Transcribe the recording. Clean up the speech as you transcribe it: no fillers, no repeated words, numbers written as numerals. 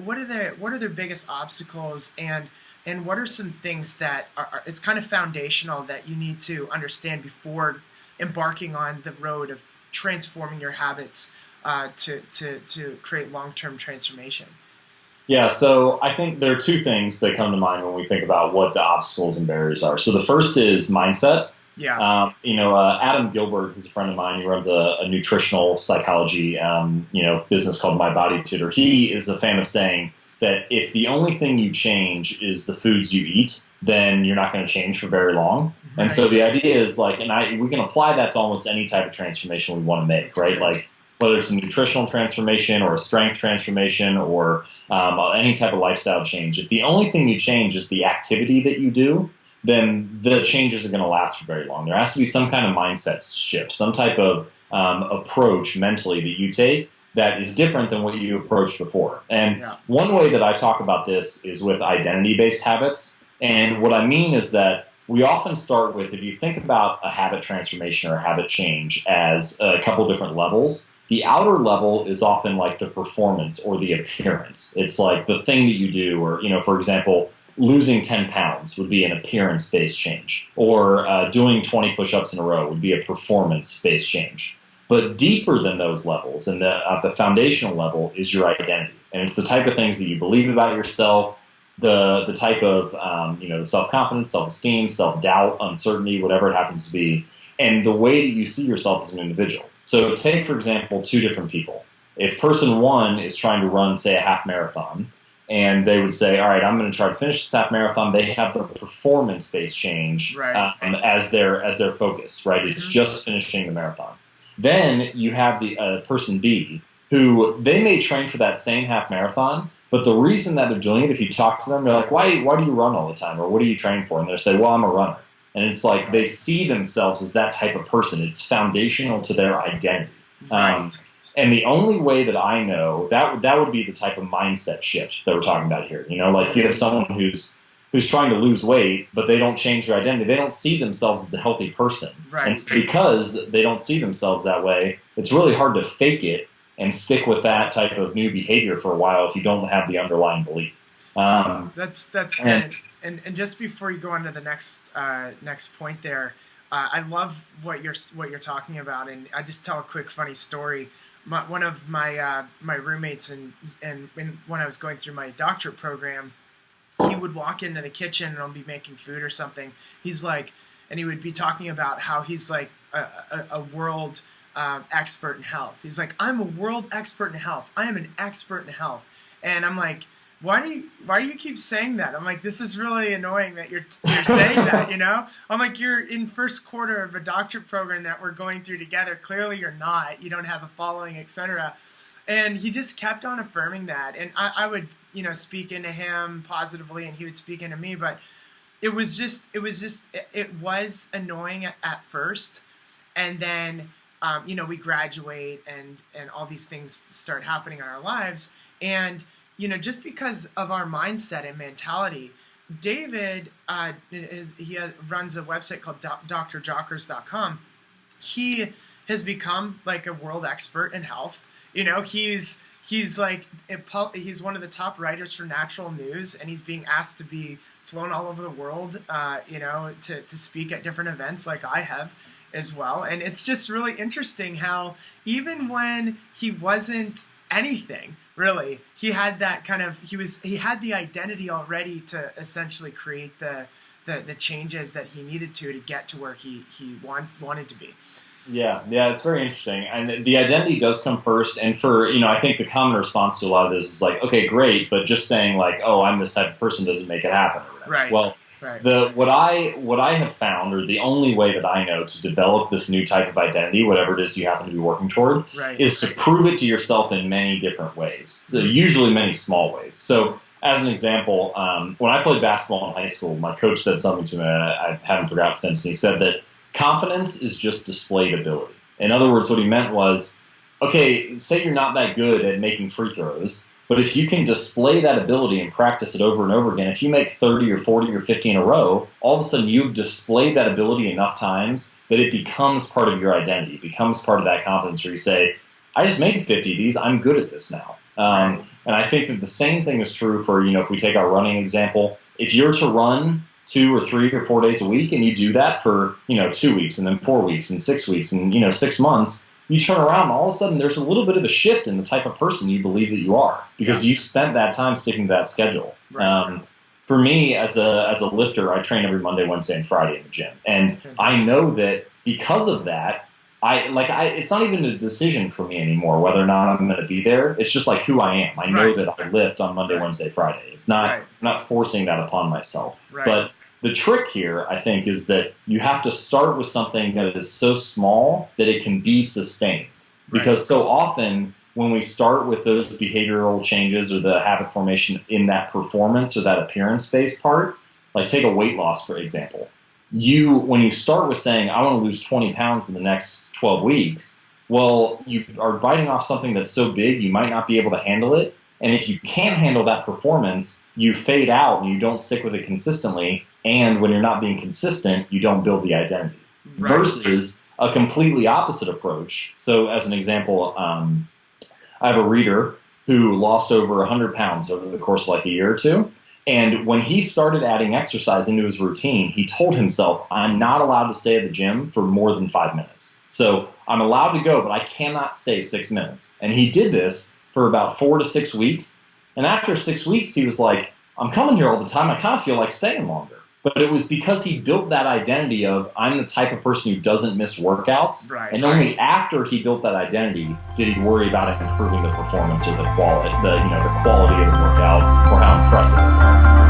what are their biggest obstacles, and what are some things that it's kind of foundational that you need to understand before embarking on the road of transforming your habits to create long-term transformation? Yeah, so I think there are two things that come to mind when we think about what the obstacles and barriers are. So the first is mindset. Yeah. Adam Gilbert, who's a friend of mine, he runs a nutritional psychology, business called My Body Tutor. He is a fan of saying that if the only thing you change is the foods you eat, then you're not going to change for very long. Right. And so the idea is we can apply that to almost any type of transformation we want to make, right? Like whether it's a nutritional transformation or a strength transformation or any type of lifestyle change. If the only thing you change is the activity that you do, then the changes are going to last for very long. There has to be some kind of mindset shift, some type of approach mentally that you take that is different than what you approached before. And one way that I talk about this is with identity-based habits. And what I mean is that we often start with, if you think about a habit transformation or a habit change as a couple different levels, the outer level is often like the performance or the appearance. It's like the thing that you do, or, for example, losing 10 pounds would be an appearance-based change, or doing 20 push-ups in a row would be a performance-based change. But deeper than those levels, and at the foundational level, is your identity. And it's the type of things that you believe about yourself, the type of self-confidence, self-esteem, self-doubt, uncertainty, whatever it happens to be, and the way that you see yourself as an individual. So take, for example, two different people. If person one is trying to run, say, a half marathon, and they would say, all right, I'm going to try to finish this half marathon, they have the performance-based change as their focus, right? It's just finishing the marathon. Then you have the person B, who they may train for that same half marathon, but the reason that they're doing it, if you talk to them, they're like, why do you run all the time? Or what do you train for? And they'll say, well, I'm a runner. And it's like they see themselves as that type of person. It's foundational to their identity. Right. And the only way that I know, that would be the type of mindset shift that we're talking about here. Like you have someone who's trying to lose weight, but they don't change their identity. They don't see themselves as a healthy person. Right. And because they don't see themselves that way, it's really hard to fake it and stick with that type of new behavior for a while if you don't have the underlying belief. That's good. And just before you go on to the next point there, I love what you're talking about, and I just tell a quick funny story. One of my roommates and when I was going through my doctorate program, he would walk into the kitchen and I'll be making food or something. He's like, and he would be talking about how he's like a world expert in health. He's like, I'm a world expert in health. I am an expert in health. And I'm like, why do you keep saying that? I'm like, this is really annoying that you're saying that, I'm like, you're in first quarter of a doctorate program that we're going through together. Clearly you're not. You don't have a following, etc. And he just kept on affirming that. And I would, speak into him positively and he would speak into me. But it was annoying at first. And then, we graduate and all these things start happening in our lives. And, just because of our mindset and mentality, David, runs a website called drjockers.com. He has become like a world expert in health. He's one of the top writers for Natural News, and he's being asked to be flown all over the world, to speak at different events like I have as well. And it's just really interesting how even when he wasn't anything, really, he had that kind of, he had the identity already to essentially create the changes that he needed to get to where he wanted to be. Yeah, it's very interesting. And the identity does come first. And for, I think the common response to a lot of this is like, okay, great, but just saying like, oh, I'm this type of person doesn't make it happen. Or whatever. Right. Well, right. What I have found, or the only way that I know to develop this new type of identity, whatever it is you happen to be working toward, is to prove it to yourself in many different ways. So usually many small ways. So as an example, when I played basketball in high school, my coach said something to me I haven't forgotten since. And he said that confidence is just displayed ability. In other words, what he meant was, okay, say you're not that good at making free throws, but if you can display that ability and practice it over and over again, if you make 30 or 40 or 50 in a row, all of a sudden you've displayed that ability enough times that it becomes part of your identity. It becomes part of that confidence where you say, I just made 50 of these, I'm good at this now. Right. And I think that the same thing is true for, if we take our running example, if you're to run 2 or 3 or 4 days a week and you do that for, 2 weeks and then 4 weeks and 6 weeks and, 6 months, you turn around and all of a sudden there's a little bit of a shift in the type of person you believe that you are because you've spent that time sticking to that schedule. Right. For me, as a lifter, I train every Monday, Wednesday, and Friday in the gym. And fantastic. I know that because of that, it's not even a decision for me anymore whether or not I'm going to be there. It's just like who I am. I know that I lift on Monday, Wednesday, Friday. It's not, I'm not forcing that upon myself. Right. But the trick here, I think, is that you have to start with something that is so small that it can be sustained. Because so often when we start with those behavioral changes or the habit formation in that performance or that appearance-based part, like take a weight loss, for example. When you start with saying, I want to lose 20 pounds in the next 12 weeks, well, you are biting off something that's so big you might not be able to handle it. And if you can't handle that performance, you fade out and you don't stick with it consistently. And when you're not being consistent, you don't build the identity. Right. Versus a completely opposite approach. So as an example, I have a reader who lost over 100 pounds over the course of like a year or two. And when he started adding exercise into his routine, he told himself, I'm not allowed to stay at the gym for more than 5 minutes. So I'm allowed to go, but I cannot stay 6 minutes. And he did this for about 4 to 6 weeks. And after 6 weeks, he was like, I'm coming here all the time. I kind of feel like staying longer. But it was because he built that identity of I'm the type of person who doesn't miss workouts. Right. And only after he built that identity did he worry about improving the performance or the quality of the workout or how impressive it was.